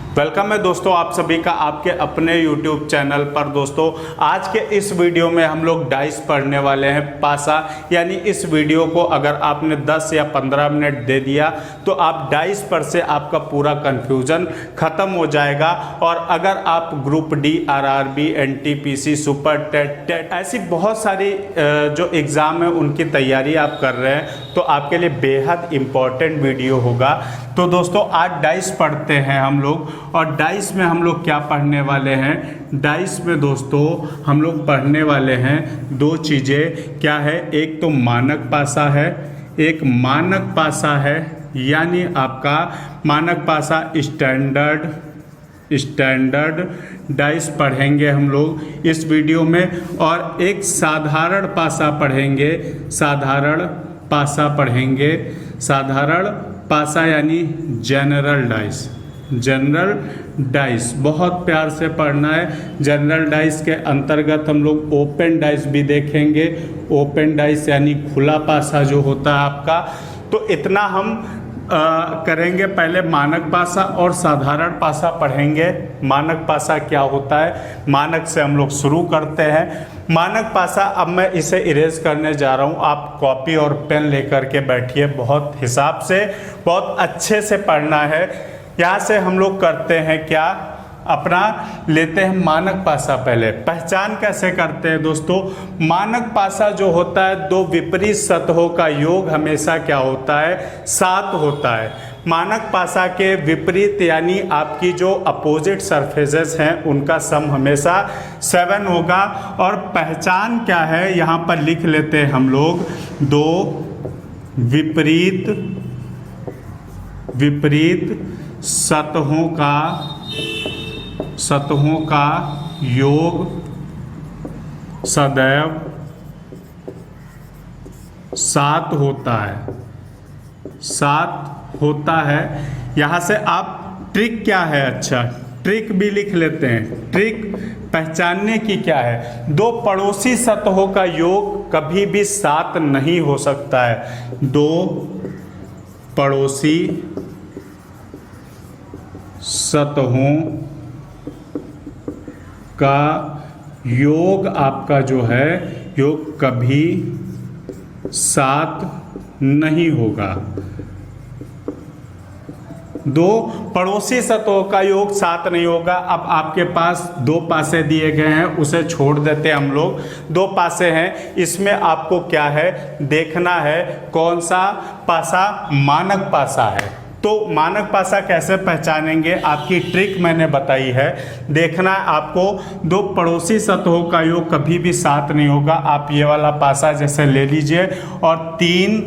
Welcome है दोस्तों आप सभी का आपके अपने YouTube चैनल पर। दोस्तों आज के इस वीडियो में हम लोग डाइस पढ़ने वाले हैं पासा, यानी इस वीडियो को अगर आपने 10 या 15 मिनट दे दिया तो आप डाइस पर से आपका पूरा कंफ्यूजन खत्म हो जाएगा। और अगर आप group D, RRB, NTPC, super TET ऐसी बहुत सारी जो एग्ज़ाम है उनकी तैयारी आप कर रहे हैं तो आपके लिए बेहद इम्पॉर्टेंट वीडियो होगा। तो दोस्तों आज डाइस पढ़ते हैं हम लोग, और डाइस में हम लोग क्या पढ़ने वाले हैं। डाइस में दोस्तों हम लोग पढ़ने वाले हैं दो चीज़ें। क्या है, एक तो मानक पासा है, एक मानक पासा है, यानी आपका मानक पासा स्टैंडर्ड डाइस पढ़ेंगे हम लोग इस वीडियो में, और एक साधारण पासा पढ़ेंगे। साधारण पासा यानी जनरल डाइस बहुत प्यार से पढ़ना है। जनरल डाइस के अंतर्गत हम लोग ओपन डाइस भी देखेंगे। ओपन डाइस यानी खुला पासा जो होता है आपका। तो इतना हम करेंगे। पहले मानक पासा और साधारण पासा पढ़ेंगे। मानक पासा क्या होता है, मानक से हम लोग शुरू करते हैं। मानक पासा, अब मैं इसे इरेज करने जा रहा हूँ, आप कॉपी और पेन लेकर के बैठिए। बहुत हिसाब से, बहुत अच्छे से पढ़ना है। यहाँ से हम लोग करते हैं क्या, अपना लेते हैं मानक पासा। पहले पहचान कैसे करते हैं दोस्तों। मानक पासा जो होता है, दो विपरीत सतहों का योग हमेशा क्या होता है, 7 होता है। मानक पासा के विपरीत यानी आपकी जो अपोजिट सरफेसेस हैं उनका सम हमेशा 7 होगा। और पहचान क्या है यहाँ पर लिख लेते हैं हम लोग, दो विपरीत सतहों का योग सदैव 7 होता है। यहाँ से आप ट्रिक क्या है, अच्छा ट्रिक भी लिख लेते हैं। ट्रिक पहचानने की क्या है, दो पड़ोसी सतहों का योग कभी भी 7 नहीं हो सकता है। दो पड़ोसी सतहों का योग आपका जो है, योग कभी 7 नहीं होगा। दो पड़ोसी सतहों का योग 7 नहीं होगा। अब आपके पास दो पासे दिए गए हैं, उसे छोड़ देते हैं हम लोग। दो पासे हैं, इसमें आपको क्या है देखना है, कौन सा पासा मानक पासा है। तो मानक पासा कैसे पहचानेंगे, आपकी ट्रिक मैंने बताई है। देखना है आपको, दो पड़ोसी सतहों का योग कभी भी 7 नहीं होगा। आप ये वाला पासा जैसे ले लीजिए, और 3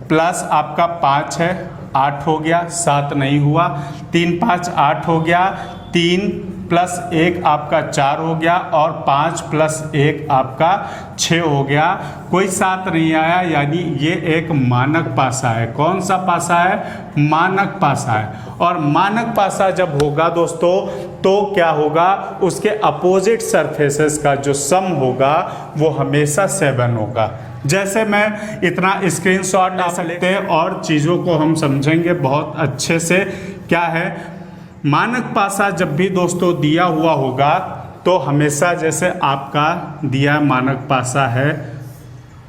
प्लस आपका 5 है, 8 हो गया, 7 नहीं हुआ। 3 5 8 हो गया, 3 प्लस 1 आपका 4 हो गया, और 5 प्लस 1 आपका 6 हो गया। कोई 7 नहीं आया, यानी ये एक मानक पासा है। कौन सा पासा है, मानक पासा है। और मानक पासा जब होगा दोस्तों तो क्या होगा, उसके अपोजिट सरफेसेस का जो सम होगा वो हमेशा 7 होगा। जैसे मैं इतना स्क्रीनशॉट ले सकते हैं और चीज़ों को हम समझेंगे बहुत अच्छे से। क्या है, मानक पासा जब भी दोस्तों दिया हुआ होगा तो हमेशा जैसे आपका दिया मानक पासा है,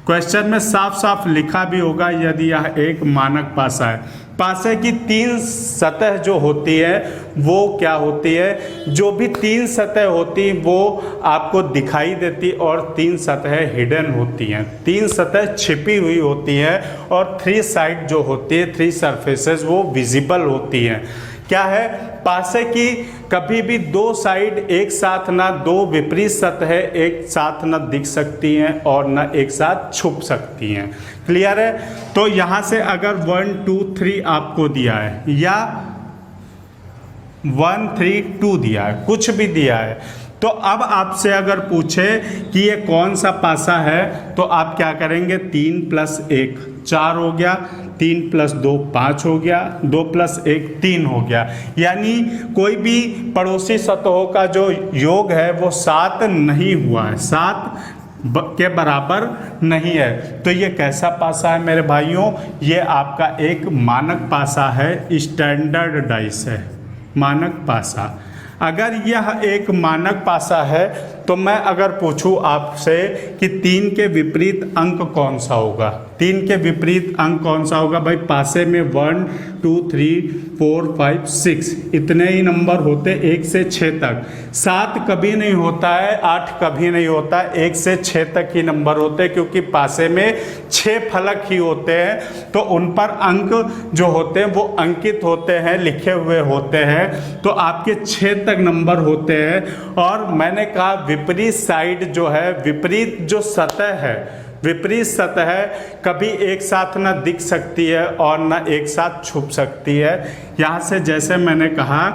क्वेश्चन में साफ साफ लिखा भी होगा यदि यह एक मानक पासा है। पासे की 3 सतह जो होती है वो क्या होती है, जो भी 3 सतह होती वो आपको दिखाई देती, और 3 सतह हिडन होती हैं। 3 सतह छिपी हुई होती है, और 3 साइड जो होती है, 3 सरफेसेस वो विजिबल होती हैं। क्या है, पासे की कभी भी 2 साइड एक साथ ना, 2 विपरीत सतह एक साथ ना दिख सकती हैं और ना एक साथ छुप सकती हैं। क्लियर है। तो यहाँ से अगर 1 2 3 आपको दिया है, या 1 3 2 दिया है, कुछ भी दिया है, तो अब आपसे अगर पूछे कि ये कौन सा पासा है तो आप क्या करेंगे, 3 प्लस 1 4 हो गया, 3 प्लस 2 5 हो गया, 2 प्लस 1 3 हो गया। यानी कोई भी पड़ोसी सतहों का जो योग है वो 7 नहीं हुआ है, 7 के बराबर नहीं है। तो ये कैसा पासा है मेरे भाइयों, ये आपका एक मानक पासा है, स्टैंडर्ड डाइस है। मानक पासा। अगर यह एक मानक पासा है तो मैं अगर पूछूं आपसे कि 3 के विपरीत अंक कौन सा होगा, 3 के विपरीत अंक कौन सा होगा भाई? पासे में 1 2 3 4 5 6 इतने ही नंबर होते 1 से 6 तक। 7 कभी नहीं होता है, 8 कभी नहीं होता, 1 से 6 तक ही नंबर होते हैं, क्योंकि पासे में 6 फलक ही होते हैं तो उन पर अंक जो होते हैं वो अंकित होते हैं, लिखे हुए होते हैं। तो आपके 6 तक नंबर होते हैं। और मैंने कहा विपरीत साइड जो है, विपरीत जो सतह है, विपरीत सतह कभी एक साथ ना दिख सकती है और ना एक साथ छुप सकती है। यहाँ से जैसे मैंने कहा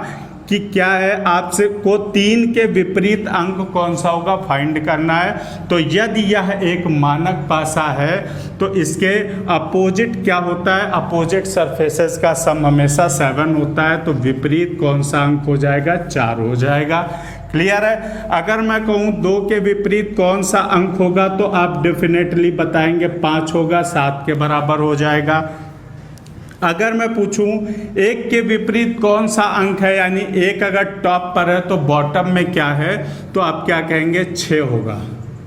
कि क्या है, आपसे को 3 के विपरीत अंक कौन सा होगा फाइंड करना है। तो यदि यह एक मानक पासा है तो इसके अपोजिट क्या होता है? अपोजिट सरफेसेस का सम हमेशा 7 होता है। तो विपरीत कौन सा अंक हो जाएगा? 4 हो जाएगा। क्लियर है? अगर मैं कहूँ 2 के विपरीत कौन सा अंक होगा तो आप डेफिनेटली बताएंगे 5 होगा, 7 के बराबर हो जाएगा। अगर मैं पूछूं 1 के विपरीत कौन सा अंक है, यानी 1 अगर टॉप पर है तो बॉटम में क्या है, तो आप क्या कहेंगे? 6 होगा।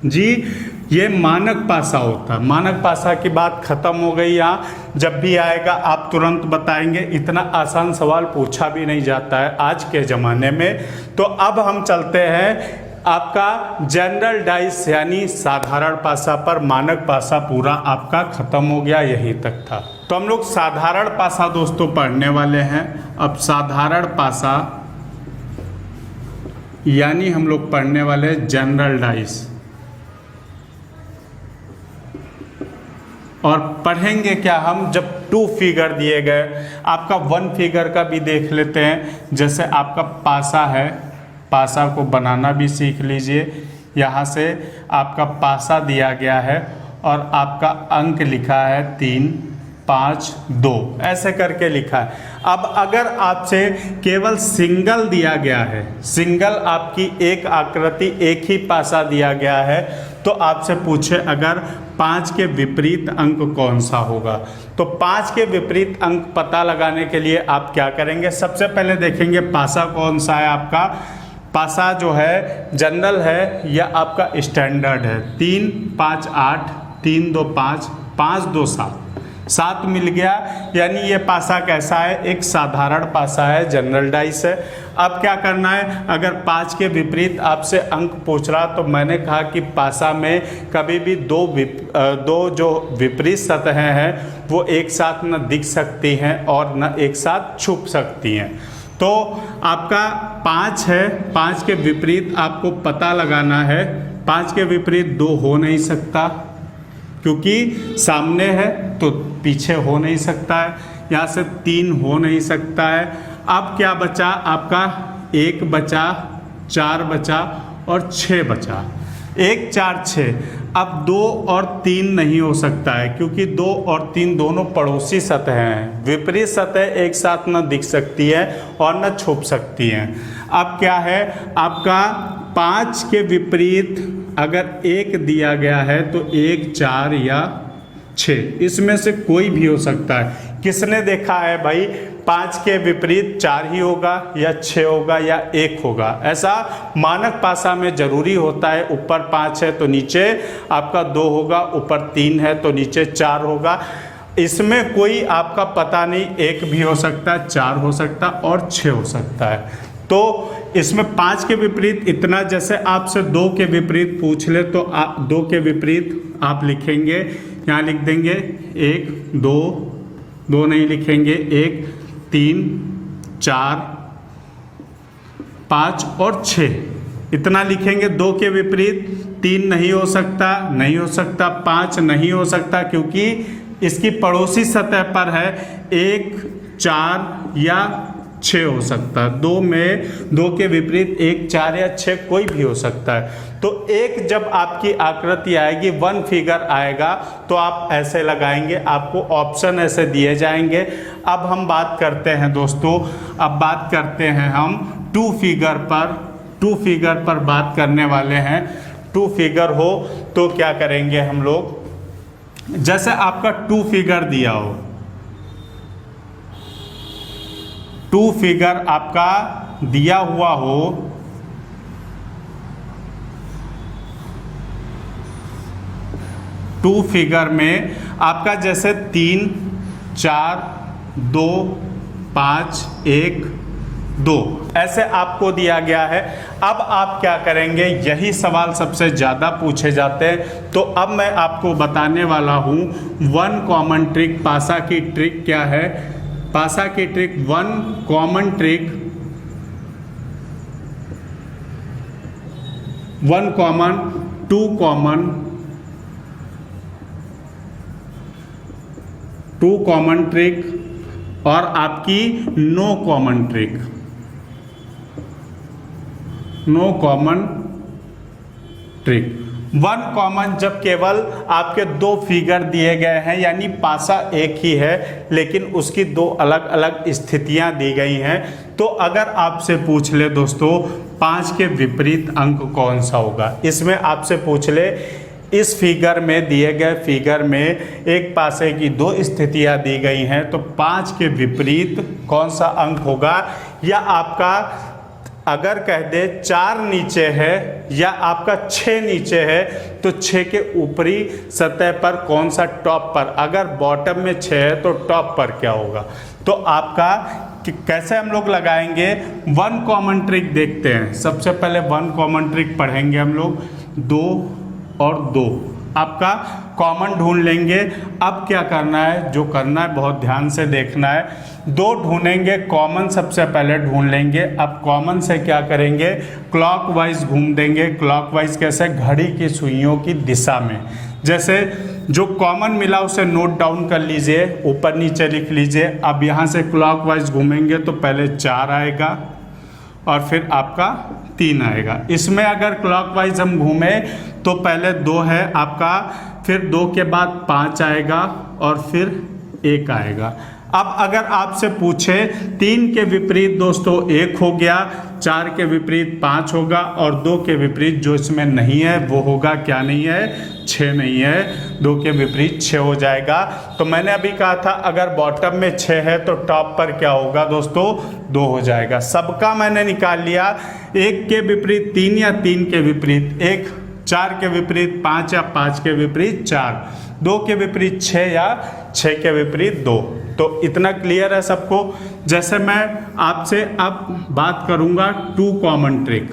जी, ये मानक पासा होता है। मानक पासा की बात खत्म हो गई। यहाँ जब भी आएगा आप तुरंत बताएंगे, इतना आसान सवाल पूछा भी नहीं जाता है आज के ज़माने में। तो अब हम चलते हैं आपका जनरल डाइस यानी साधारण पासा पर। मानक पासा पूरा आपका खत्म हो गया, यहीं तक था। तो हम लोग साधारण पासा दोस्तों पढ़ने वाले हैं। अब साधारण पासा यानी हम लोग पढ़ने वाले जनरल डाइस, और पढ़ेंगे क्या हम, जब 2 फिगर दिए गए। आपका 1 फिगर का भी देख लेते हैं। जैसे आपका पासा है, पासा को बनाना भी सीख लीजिए। यहाँ से आपका पासा दिया गया है और आपका अंक लिखा है 3 5 2, ऐसे करके लिखा है। अब अगर आपसे केवल सिंगल दिया गया है, सिंगल आपकी एक आकृति, एक ही पासा दिया गया है, तो आपसे पूछे अगर 5 के विपरीत अंक कौन सा होगा, तो 5 के विपरीत अंक पता लगाने के लिए आप क्या करेंगे? सबसे पहले देखेंगे पासा कौन सा है आपका। पासा जो है जनरल है या आपका स्टैंडर्ड है। 3 5 8, 3 2 5, 5 2 7, 7 मिल गया। यानी ये पासा कैसा है? एक साधारण पासा है, जनरल डाइस है। अब क्या करना है? अगर 5 के विपरीत आपसे अंक पूछ रहा तो मैंने कहा कि पासा में कभी भी दो जो विपरीत सतहें हैं वो एक साथ न दिख सकती हैं और न एक साथ छुप सकती हैं। तो आपका 5 है, 5 के विपरीत आपको पता लगाना है। 5 के विपरीत 2 हो नहीं सकता, क्योंकि सामने है तो पीछे हो नहीं सकता है। यहाँ से 3 हो नहीं सकता है। अब क्या बचा? आपका 1 बचा, 4 बचा और 6 बचा। 1 4 6। अब 2 और 3 नहीं हो सकता है, क्योंकि 2 और 3 दोनों पड़ोसी सतह हैं। विपरीत सतह एक साथ न दिख सकती है और न छुप सकती हैं। अब क्या है? आपका 5 के विपरीत अगर 1 दिया गया है तो 1 4 या 6, इसमें से कोई भी हो सकता है। किसने देखा है भाई 5 के विपरीत 4 ही होगा या 6 होगा या 1 होगा? ऐसा मानक पासा में जरूरी होता है। ऊपर 5 है तो नीचे आपका 2 होगा, ऊपर 3 है तो नीचे 4 होगा। इसमें कोई आपका पता नहीं, 1 भी हो सकता है, 4 हो सकता है और 6 हो सकता है। तो इसमें 5 के विपरीत इतना, जैसे आपसे 2 के विपरीत पूछ ले तो आप 2 के विपरीत आप लिखेंगे, यहाँ लिख देंगे 1 2, 2 नहीं लिखेंगे, 1 3 4 5 और 6 इतना लिखेंगे। 2 के विपरीत 3 नहीं हो सकता, नहीं हो सकता, 5 नहीं हो सकता, क्योंकि इसकी पड़ोसी सतह पर है। 1 4 या 6 हो सकता है। 2 में 2 के विपरीत 1 4 या 6 कोई भी हो सकता है। तो एक जब आपकी आकृति आएगी, 1 फिगर आएगा तो आप ऐसे लगाएंगे, आपको ऑप्शन ऐसे दिए जाएंगे। अब हम बात करते हैं दोस्तों, अब बात करते हैं हम 2 फिगर पर। 2 फिगर पर बात करने वाले हैं। 2 फिगर हो तो क्या करेंगे हम लोग? जैसे आपका 2 फिगर दिया हो, टू फिगर आपका दिया हुआ हो, टू फिगर में आपका जैसे 3 4 2 5 1 2 ऐसे आपको दिया गया है। अब आप क्या करेंगे, यही सवाल सबसे ज़्यादा पूछे जाते हैं। तो अब मैं आपको बताने वाला हूँ वन कॉमन ट्रिक। पासा की ट्रिक क्या है? पासा की trick, one common trick, one common, two common, two common trick और आपकी no common trick, no common trick. One common जब केवल आपके दो फिगर दिए गए हैं, यानी पासा एक ही है लेकिन उसकी दो अलग अलग स्थितियां दी गई हैं। तो अगर आपसे पूछ ले दोस्तों 5 के विपरीत अंक कौन सा होगा, इसमें आपसे पूछ ले इस फिगर में, दिए गए फिगर में एक पासे की दो स्थितियां दी गई हैं, तो 5 के विपरीत कौन सा अंक होगा, या आपका अगर कह दे 4 नीचे है या आपका 6 नीचे है तो 6 के ऊपरी सतह पर कौन सा टॉप पर, अगर बॉटम में 6 है तो टॉप पर क्या होगा। तो आपका कैसे हम लोग लगाएंगे, वन कॉमन ट्रिक देखते हैं। सबसे पहले वन कॉमन ट्रिक पढ़ेंगे हम लोग, 2 और 2 आपका कॉमन ढूंढ लेंगे। अब क्या करना है, जो करना है बहुत ध्यान से देखना है। 2 ढूंढेंगे, कॉमन सबसे पहले ढूंढ लेंगे। अब कॉमन से क्या करेंगे, क्लॉकवाइज घूम देंगे। क्लॉकवाइज कैसे, घड़ी की सुइयों की दिशा में। जैसे जो कॉमन मिला उसे नोट डाउन कर लीजिए, ऊपर नीचे लिख लीजिए। अब यहाँ से क्लॉकवाइज घूमेंगे तो पहले 4 आएगा और फिर आपका 3 आएगा। इसमें अगर क्लॉकवाइज हम घूमें तो पहले 2 है आपका, फिर 2 के बाद 5 आएगा और फिर 1 आएगा। अब अगर आपसे पूछे 3 के विपरीत दोस्तों 1 हो गया, 4 के विपरीत 5 होगा और 2 के विपरीत जो इसमें नहीं है वो होगा, क्या नहीं है, 6 नहीं है। 2 के विपरीत 6 हो जाएगा। तो मैंने अभी कहा था अगर बॉटम में 6 है तो टॉप पर क्या होगा दोस्तों, 2 हो जाएगा। सबका मैंने निकाल लिया। 1 के विपरीत 3 या 3 के विपरीत 1, 4 के विपरीत 5 या 5 के विपरीत 4, 2 के विपरीत 6 या 6 के विपरीत 2। तो इतना क्लियर है सबको। जैसे मैं आपसे अब बात करूंगा टू कॉमन ट्रिक,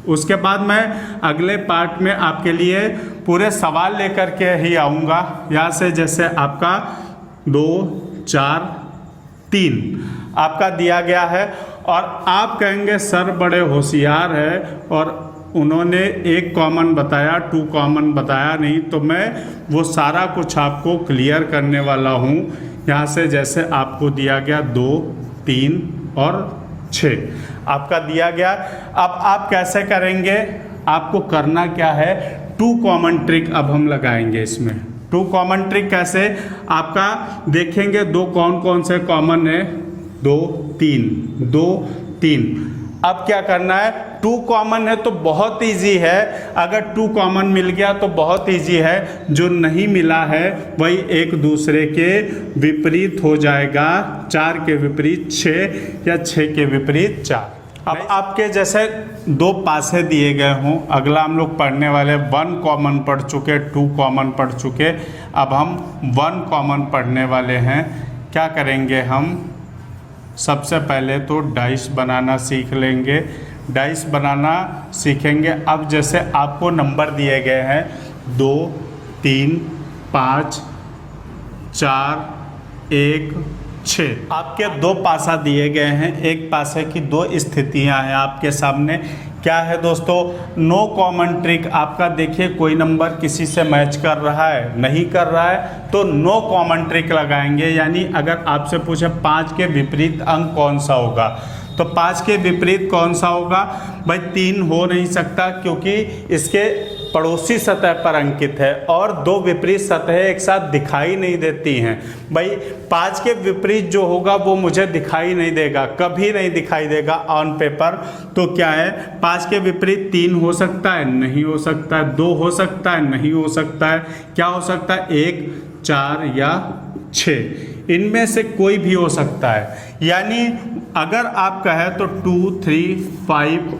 उसके बाद मैं अगले पार्ट में आपके लिए पूरे सवाल लेकर के ही आऊँगा। यहाँ से जैसे आपका 2 4 3 आपका दिया गया है और आप कहेंगे सर बड़े होशियार है और उन्होंने 1 कॉमन बताया, 2 कॉमन बताया नहीं। तो मैं वो सारा कुछ आपको क्लियर करने वाला हूँ। यहाँ से जैसे आपको दिया गया 2 3 और 6 आपका दिया गया। अब आप कैसे करेंगे, आपको करना क्या है, टू कॉमन ट्रिक अब हम लगाएंगे इसमें। टू कॉमन ट्रिक कैसे, आपका देखेंगे 2 कौन कौन से कॉमन है, 2 3 2 3। अब क्या करना है, 2 कॉमन है तो बहुत इजी है। अगर 2 कॉमन मिल गया तो बहुत इजी है। जो नहीं मिला है वही एक दूसरे के विपरीत हो जाएगा। 4 के विपरीत 6 या 6 के विपरीत 4। अब आपके जैसे 2 पासे दिए गए हों, अगला हम लोग पढ़ने वाले 1 कॉमन पढ़ चुके, 2 कॉमन पढ़ चुके। अब हम 1 कॉमन पढ़ने वाले हैं। क्या करेंगे हम, सबसे पहले तो डाइस बनाना सीख लेंगे। डाइस बनाना सीखेंगे। अब जैसे आपको नंबर दिए गए हैं 2 3 5 4 1 6, आपके 2 पासा दिए गए हैं। एक पासे की 2 स्थितियां हैं आपके सामने। क्या है दोस्तों, नो कॉमन ट्रिक। आपका देखिए कोई नंबर किसी से मैच कर रहा है, नहीं कर रहा है, तो नो कॉमन ट्रिक लगाएंगे। यानी अगर आपसे पूछे 5 के विपरीत अंक कौन सा होगा, तो 5 के विपरीत कौन सा होगा भाई, 3 हो नहीं सकता क्योंकि इसके पड़ोसी सतह पर अंकित है और 2 विपरीत सतह एक साथ दिखाई नहीं देती हैं। भाई 5 के विपरीत जो होगा वो मुझे दिखाई नहीं देगा, कभी नहीं दिखाई देगा ऑन पेपर। तो क्या है, 5 के विपरीत 3 हो सकता है, नहीं हो सकता है, 2 हो सकता है, नहीं हो सकता है, क्या हो सकता है, 1 4 या 6। इनमें से कोई भी हो सकता है। यानी अगर आपका है तो 2 3 5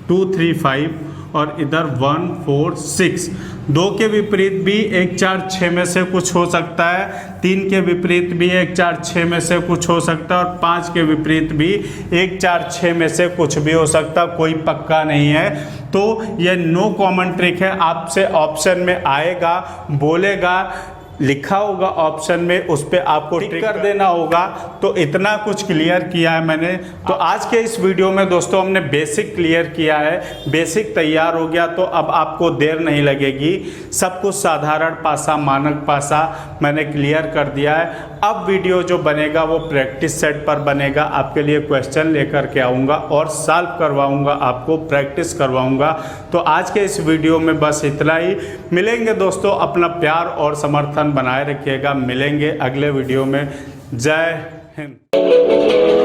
2 3 5 और इधर 1 4 6, 2 के विपरीत भी 1 4 6 में से कुछ हो सकता है, 3 के विपरीत भी 1 4 6 में से कुछ हो सकता है और 5 के विपरीत भी 1 4 6 में से कुछ भी हो सकता है, कोई पक्का नहीं है। तो ये नो कॉमन ट्रिक है। आपसे ऑप्शन में आएगा, बोलेगा, लिखा होगा ऑप्शन में, उस पर आपको टिक कर देना होगा। तो इतना कुछ क्लियर किया है मैंने। तो आज के इस वीडियो में दोस्तों हमने बेसिक क्लियर किया है, बेसिक तैयार हो गया। तो अब आपको देर नहीं लगेगी, सब कुछ साधारण पासा, मानक पासा मैंने क्लियर कर दिया है। अब वीडियो जो बनेगा वो प्रैक्टिस सेट पर बनेगा। आपके लिए क्वेश्चन लेकर के आऊँगा और सॉल्व करवाऊँगा, आपको प्रैक्टिस करवाऊँगा। तो आज के इस वीडियो में बस इतना ही। मिलेंगे दोस्तों, अपना प्यार और समर्थन बनाए रखिएगा। मिलेंगे अगले वीडियो में। जय हिंद।